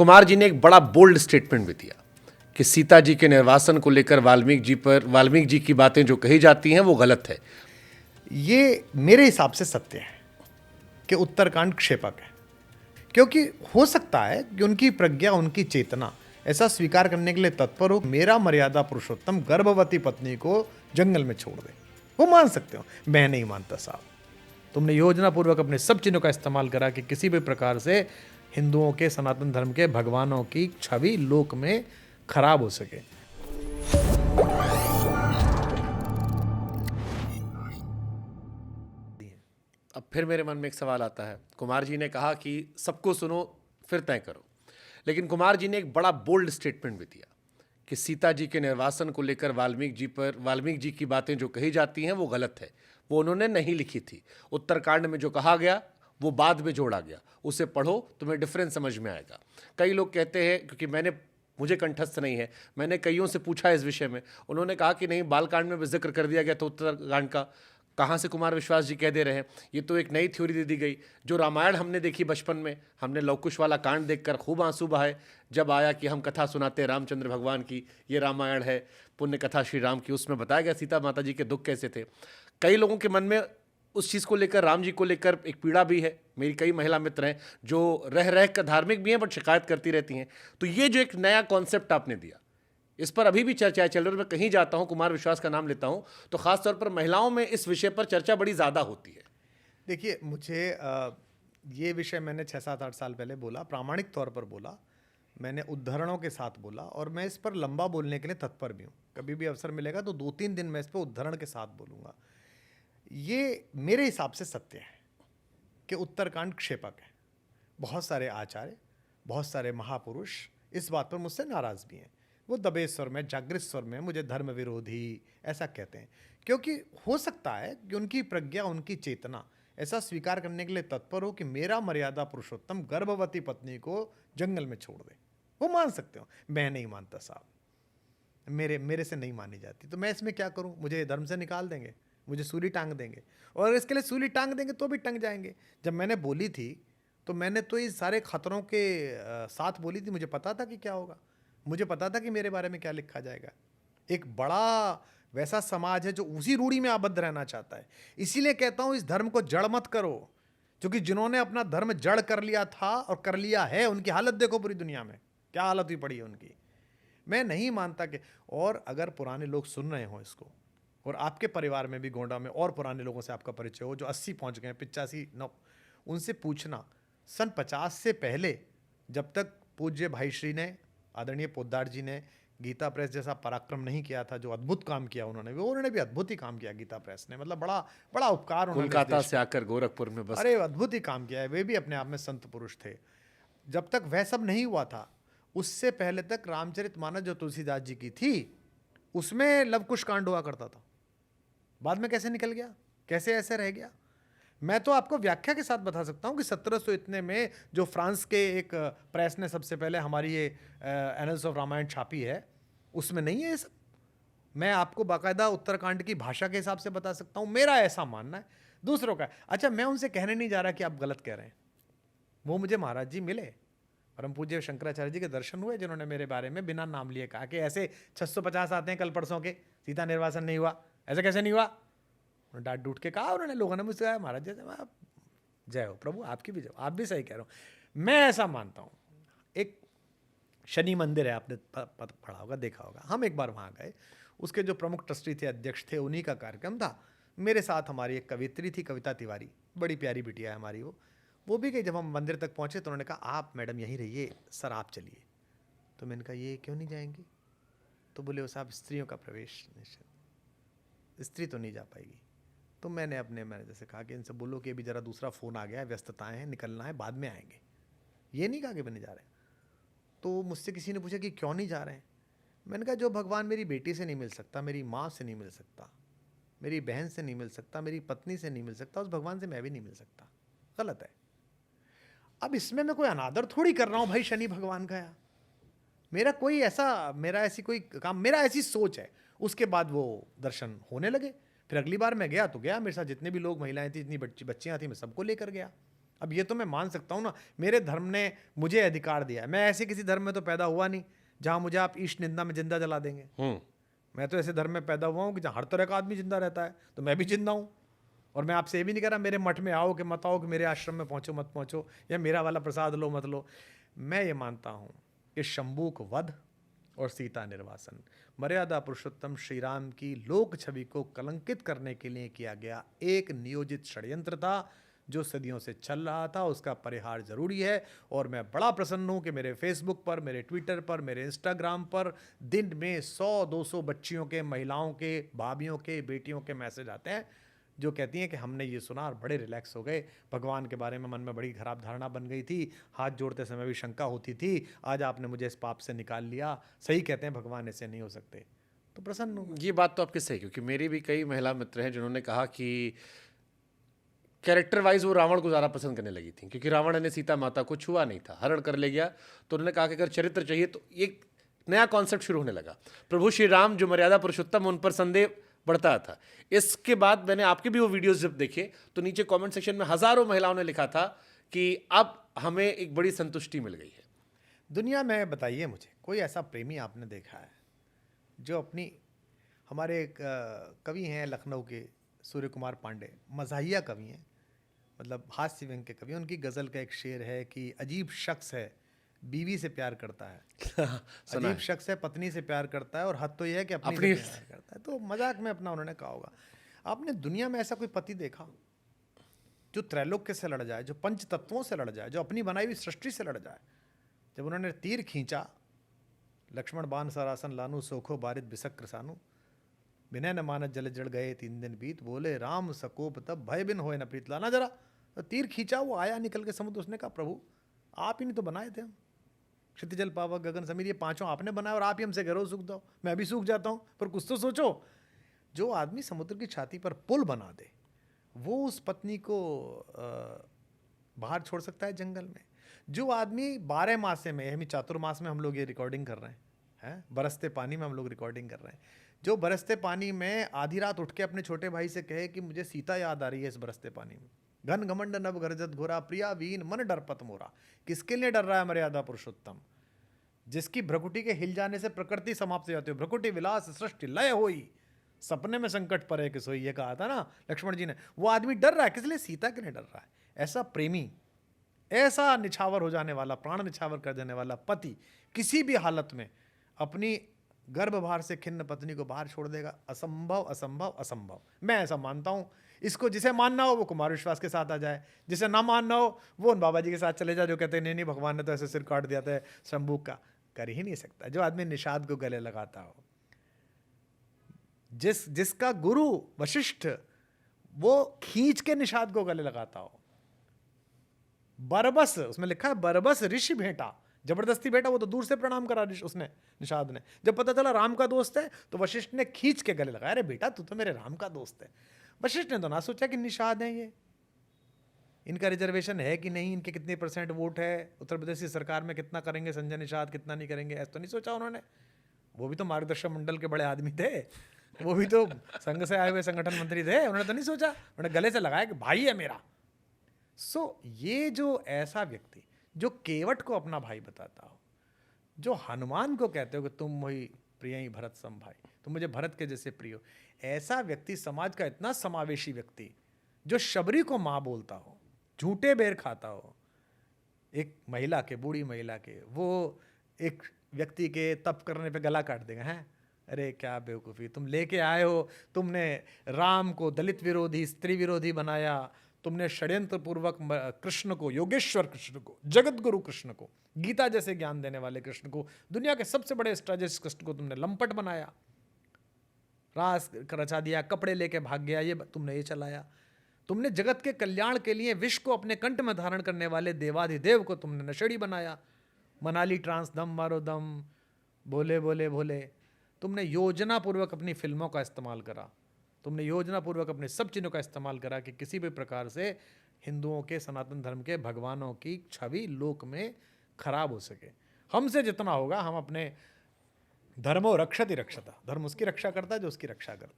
कुमार जी ने एक बड़ा बोल्ड स्टेटमेंट भी दिया कि सीता जी के निर्वासन को लेकर वाल्मीकि जी की बातें जो कही जाती हैं वो गलत है। ये मेरे हिसाब से सत्य है कि उत्तरकांड क्षेपक है, क्योंकि हो सकता है कि उनकी प्रज्ञा, उनकी चेतना ऐसा स्वीकार करने के लिए तत्पर हो, मेरा मर्यादा पुरुषोत्तम गर्भवती पत्नी को जंगल में छोड़ दे। वो मान सकते हो, मैं नहीं मानता साहब। तुमने योजनापूर्वक अपने सब चिन्हों का इस्तेमाल करा कि किसी भी प्रकार से हिंदुओं के, सनातन धर्म के भगवानों की छवि लोक में खराब हो सके। अब फिर मेरे मन में एक सवाल आता है। कुमार जी ने कहा कि सबको सुनो फिर तय करो, लेकिन कुमार जी ने एक बड़ा बोल्ड स्टेटमेंट भी दिया कि सीता जी के निर्वासन को लेकर वाल्मीकि जी की बातें जो कही जाती हैं वो गलत है। वो उन्होंने नहीं लिखी थी। उत्तरकांड में जो कहा गया वो बाद में जोड़ा गया, उसे पढ़ो, तुम्हें डिफरेंस समझ में आएगा। कई लोग कहते हैं, क्योंकि मुझे कंठस्थ नहीं है, मैंने कईयों से पूछा इस विषय में, उन्होंने कहा कि नहीं, बालकांड में भी जिक्र कर दिया गया था उत्तरकांड का। कहाँ से कुमार विश्वास जी कह दे रहे हैं? ये तो एक नई थ्योरी दे दी गई। जो रामायण हमने देखी बचपन में, हमने लवकुश वाला कांड देखकर खूब आंसू बहाए। जब आया कि हम कथा सुनाते रामचंद्र भगवान की, ये रामायण है, पुण्य कथा श्री राम की, उसमें बताया गया सीता माता जी के दुख कैसे थे। कई लोगों के मन में उस चीज़ को लेकर, राम जी को लेकर एक पीड़ा भी है। मेरी कई महिला मित्र हैं जो रह रह कर धार्मिक भी हैं बट शिकायत करती रहती हैं। तो ये जो एक नया कॉन्सेप्ट आपने दिया, इस पर अभी भी चर्चाएं चल रही है। और मैं कहीं जाता हूं, कुमार विश्वास का नाम लेता हूं, तो खासतौर पर महिलाओं में इस विषय पर चर्चा बड़ी ज़्यादा होती है। देखिए, मुझे ये विषय मैंने 6-7-8 साल पहले बोला, प्रामाणिक तौर पर बोला, मैंने उद्धरणों के साथ बोला, और मैं इस पर लंबा बोलने के लिए तत्पर भी हूँ। कभी भी अवसर मिलेगा तो 2-3 दिन मैं इस पर उद्धरण के साथ बोलूँगा। ये मेरे हिसाब से सत्य है कि उत्तरकांड क्षेपक है। बहुत सारे आचार्य, बहुत सारे महापुरुष इस बात पर मुझसे नाराज़ भी हैं। वो दबे स्वर में, जागृत स्वर में मुझे धर्म विरोधी ऐसा कहते हैं, क्योंकि हो सकता है कि उनकी प्रज्ञा, उनकी चेतना ऐसा स्वीकार करने के लिए तत्पर हो कि मेरा मर्यादा पुरुषोत्तम गर्भवती पत्नी को जंगल में छोड़ दे। वो मान सकते हो, मैं नहीं मानता साहब। मेरे से नहीं मानी जाती, तो मैं इसमें क्या करूं? मुझे धर्म से निकाल देंगे, मुझे सूली टांग देंगे, और इसके लिए सूली टांग देंगे तो भी टंग जाएंगे। जब मैंने बोली थी तो मैंने तो इस सारे खतरों के साथ बोली थी। मुझे पता था कि क्या होगा, मुझे पता था कि मेरे बारे में क्या लिखा जाएगा। एक बड़ा वैसा समाज है जो उसी रूढ़ी में आबद्ध रहना चाहता है। इसीलिए कहता हूं, इस धर्म को जड़ मत करो, क्योंकि जिन्होंने अपना धर्म जड़ कर लिया था और कर लिया है, उनकी हालत देखो पूरी दुनिया में क्या हालत हुई पड़ी है उनकी। मैं नहीं मानता कि, और अगर पुराने लोग सुन रहे हो इसको, और आपके परिवार में भी गोंडा में और पुराने लोगों से आपका परिचय हो जो 80 पहुंच गए, 85, 9, उनसे पूछना, सन 50 से पहले जब तक पूज्य भाई श्री ने, आदरणीय पोद्दार जी ने गीता प्रेस जैसा पराक्रम नहीं किया था, जो अद्भुत काम किया उन्होंने भी अद्भुत ही काम किया गीता प्रेस ने। मतलब बड़ा बड़ा उपकार उन्होंने कोलकाता से आकर गोरखपुर में बस, अरे अद्भुत ही काम किया है। वे भी अपने आप में संत पुरुष थे। जब तक वह सब नहीं हुआ था, उससे पहले तक रामचरितमानस जो तुलसीदास जी की थी, उसमें लवकुश कांड हुआ करता था। बाद में कैसे निकल गया, कैसे ऐसे रह गया? मैं तो आपको व्याख्या के साथ बता सकता हूँ कि 1700 इतने में जो फ्रांस के एक प्रेस ने सबसे पहले हमारी ये एनल्स ऑफ रामायण छापी है, उसमें नहीं है ये सब। मैं आपको बाकायदा उत्तरकांड की भाषा के हिसाब से बता सकता हूँ। मेरा ऐसा मानना है, दूसरों का। अच्छा, मैं उनसे कहने नहीं जा रहा कि आप गलत कह रहे हैं। वो मुझे महाराज जी मिले, परम पूज्य शंकराचार्य जी के दर्शन हुए, जिन्होंने मेरे बारे में बिना नाम लिए कहा कि ऐसे 650 आते हैं कल परसों के, सीता निर्वासन नहीं हुआ, ऐसा कैसे नहीं हुआ? उन्होंने डांट डूट के कहा। उन्होंने, लोगों ने मुझसे कहा, महाराज जी जय हो प्रभु, आपकी भी जय, आप भी सही कह रहे हो। मैं ऐसा मानता हूँ, एक शनि मंदिर है, आपने पढ़ा होगा, देखा होगा। हम एक बार वहाँ गए, उसके जो प्रमुख ट्रस्टी थे, अध्यक्ष थे, उन्हीं का कार्यक्रम था। मेरे साथ हमारी एक कवित्री थी, कविता तिवारी, बड़ी प्यारी बिटिया है हमारी। वो भी गई। जब हम मंदिर तक पहुँचे तो उन्होंने कहा, आप मैडम यहीं रहिए, सर आप चलिए। तो मैंने कहा, ये क्यों नहीं जाएंगी? तो बोले, वो साहब स्त्रियों का प्रवेश निषेध, स्त्री तो नहीं जा पाएगी। तो मैंने अपने मैनेजर से कहा कि इनसे बोलो कि अभी ज़रा दूसरा फ़ोन आ गया है, व्यस्तताएं हैं, निकलना है, बाद में आएंगे। ये नहीं कहा कि मैं नहीं जा रहे। तो मुझसे किसी ने पूछा कि क्यों नहीं जा रहे हैं? मैंने कहा, जो भगवान मेरी बेटी से नहीं मिल सकता, मेरी माँ से नहीं मिल सकता, मेरी बहन से नहीं मिल सकता, मेरी पत्नी से नहीं मिल सकता, उस भगवान से मैं भी नहीं मिल सकता। गलत है। अब इसमें मैं कोई अनादर थोड़ी कर रहा हूँ भाई शनि भगवान का। यार मेरा ऐसी कोई काम, मेरा ऐसी सोच है। उसके बाद वो दर्शन होने लगे। फिर अगली बार मैं गया तो गया, मेरे साथ जितने भी लोग, महिलाएं थी, जितनी बच्चियां थी, मैं सबको लेकर गया। अब ये तो मैं मान सकता हूँ ना, मेरे धर्म ने मुझे अधिकार दिया है। मैं ऐसे किसी धर्म में तो पैदा हुआ नहीं जहाँ मुझे आप ईश निंदा में जिंदा जला देंगे। मैं तो ऐसे धर्म में पैदा हुआ हूँ कि जहाँ हर तरह का आदमी जिंदा रहता है, तो मैं भी जिंदा हूँ। और मैं आपसे ये भी नहीं कह रहा मेरे मठ में आओ कि मत आओ, कि मेरे आश्रम में पहुँचो मत पहुँचो, या मेरा वाला प्रसाद लो मत लो। मैं ये मानता हूँ कि शंभूक वध और सीता निर्वासन मर्यादा पुरुषोत्तम श्री राम की लोक छवि को कलंकित करने के लिए किया गया एक नियोजित षड्यंत्र था, जो सदियों से चल रहा था। उसका परिहार जरूरी है। और मैं बड़ा प्रसन्न हूं कि मेरे फेसबुक पर, मेरे ट्विटर पर, मेरे इंस्टाग्राम पर दिन में 100-200 बच्चियों के, महिलाओं के, भाभियों के, बेटियों के मैसेज आते हैं जो कहती हैं कि हमने ये सुना और बड़े रिलैक्स हो गए। भगवान के बारे में मन में बड़ी खराब धारणा बन गई थी, हाथ जोड़ते समय भी शंका होती थी, आज आपने मुझे इस पाप से निकाल लिया। सही कहते हैं, भगवान ऐसे नहीं हो सकते। तो प्रसन्न हूँ। ये बात तो आपकी सही, क्योंकि मेरी भी कई महिला मित्र हैं जिन्होंने कहा कि कैरेक्टर वाइज वो रावण को ज़्यादा पसंद करने लगी थी, क्योंकि रावण ने सीता माता को छुआ नहीं था, हरण कर ले गया। तो उन्होंने कहा कि अगर चरित्र चाहिए तो एक नया कॉन्सेप्ट शुरू होने लगा। प्रभु श्री राम जो मर्यादा पुरुषोत्तम, उन पर संदेह बढ़ता था। इसके बाद मैंने आपके भी वो वीडियोस जब देखे तो नीचे कमेंट सेक्शन में हजारों महिलाओं ने लिखा था कि अब हमें एक बड़ी संतुष्टि मिल गई है। दुनिया में बताइए मुझे कोई ऐसा प्रेमी आपने देखा है जो अपनी, हमारे एक कवि हैं लखनऊ के, सूर्य कुमार पांडे, मज़ाहिया कवि हैं, मतलब हास्य व्यंग के कवि। उनकी गज़ल का एक शेर है कि अजीब शख्स है बीवी से प्यार करता है अजीब शख्स है पत्नी से प्यार करता है, और हद तो यह है कि अपनी से प्यार करता है। तो मजाक में अपना उन्होंने कहा होगा। आपने दुनिया में ऐसा कोई पति देखा जो त्रैलोक्य से लड़ जाए, जो पंच तत्वों से लड़ जाए, जो अपनी बनाई हुई सृष्टि से लड़ जाए? जब उन्होंने तीर खींचा, लक्ष्मण बाण सरासन लानू, सोखो बारिद बिसक्र सानू, विनय न मानत जल जड़ गए 3 दिन बीत, बोले राम सकोप तब भय बिन होए न प्रीत। लाना जरा। तो तीर खींचा, वो आया निकल के समुद्र। उसने कहा प्रभु आप ही नहीं तो बनाए थे हम, क्षिति जल पावक गगन समीर, ये पांचों आपने बनाया और आप ही हमसे करो सूख दो। मैं भी सूख जाता हूँ, पर कुछ तो सोचो। जो आदमी समुद्र की छाती पर पुल बना दे, वो उस पत्नी को बाहर छोड़ सकता है जंगल में? जो आदमी 12 मासे में, हम चातुर्मास में हम लोग ये रिकॉर्डिंग कर रहे हैं, बरसते पानी में हम लोग रिकॉर्डिंग कर रहे हैं, जो बरसते पानी में आधी रात उठ के अपने छोटे भाई से कहे कि मुझे सीता याद आ रही है इस बरसते पानी में, घन घमंड नभ गरजत घोरा, प्रिया वीन मन डरपत मोरा। किसके लिए डर रहा है मर्यादा पुरुषोत्तम? जिसकी भ्रकुटी के हिल जाने से प्रकृति समाप्त हो जाती है। भ्रकुटी विलास सृष्टि लय होई, सपने में संकट परे कि सोई, ये कहा था ना लक्ष्मण जी ने। वो आदमी डर रहा है, किस लिए? सीता के लिए डर रहा है। ऐसा प्रेमी, ऐसा निछावर हो जाने वाला, प्राण निछावर कर देने वाला पति किसी भी हालत में अपनी गर्भभार से खिन्न पत्नी को बाहर छोड़ देगा? असंभव असंभव असंभव। मैं ऐसा मानता हूं। इसको जिसे मानना हो वो कुमार विश्वास के साथ आ जाए, जिसे ना मानना हो वो उन बाबा जी के साथ चले जाए जो कहते हैं नहीं नहीं भगवान ने तो ऐसे सिर काट दिया था शंभूक का। कर ही नहीं सकता। जो आदमी निषाद को गले लगाता हो, जिसका गुरु वशिष्ठ वो खींच के निषाद को गले लगाता हो, बरबस, उसमें लिखा है बरबस ऋषि भेंटा, जबरदस्ती बेटा, वो तो दूर से प्रणाम करा उसने, निषाद ने। जब पता चला राम का दोस्त है तो वशिष्ठ ने खींच के गले लगाया, अरे बेटा तू तो मेरे राम का दोस्त है। वशिष्ठ ने तो ना सोचा कि निषाद है ये, इनका रिजर्वेशन है कि नहीं, इनके कितने % वोट है, उत्तर प्रदेश की सरकार में कितना करेंगे संजय निषाद, कितना नहीं करेंगे, ऐसा तो नहीं सोचा उन्होंने। वो भी तो मार्गदर्शक मंडल के बड़े आदमी थे, वो भी तो संघ से आए हुए संगठन मंत्री थे। उन्होंने तो नहीं सोचा, उन्होंने गले से लगाया कि भाई है मेरा। ये जो ऐसा व्यक्ति जो केवट को अपना भाई बताता हो, जो हनुमान को कहते हो कि तुम वही प्रिय ही भरत सम भाई, तुम मुझे भरत के जैसे प्रिय हो, ऐसा व्यक्ति, समाज का इतना समावेशी व्यक्ति, जो शबरी को माँ बोलता हो, झूठे बेर खाता हो, एक महिला के, बूढ़ी महिला के, वो एक व्यक्ति के तप करने पे गला काट देगा। हैं, अरे क्या बेवकूफ़ी तुम लेके आए हो। तुमने राम को दलित विरोधी, स्त्री विरोधी बनाया, तुमने षड्यंत्र पूर्वक कृष्ण को, योगेश्वर कृष्ण को, जगत गुरु कृष्ण को, गीता जैसे ज्ञान देने वाले कृष्ण को, दुनिया के सबसे बड़े स्ट्रेटेजिस्ट कृष्ण को तुमने लंपट बनाया, रास रचा दिया, कपड़े लेके भाग गया, ये तुमने ये चलाया। तुमने जगत के कल्याण के लिए विष को अपने कंठ में धारण करने वाले देवाधिदेव को तुमने नशेड़ी बनाया। मनाली ट्रांस, दम मारो दम, भोले भोले भोले। तुमने योजना पूर्वक अपनी फिल्मों का इस्तेमाल करा, तुमने योजना पूर्वक अपने सब चीज़ों का इस्तेमाल करा कि किसी भी प्रकार से हिंदुओं के, सनातन धर्म के भगवानों की छवि लोक में खराब हो सके। हमसे जितना होगा हम अपने धर्मो रक्षति रक्षता, धर्म उसकी रक्षा करता है जो उसकी रक्षा करता है।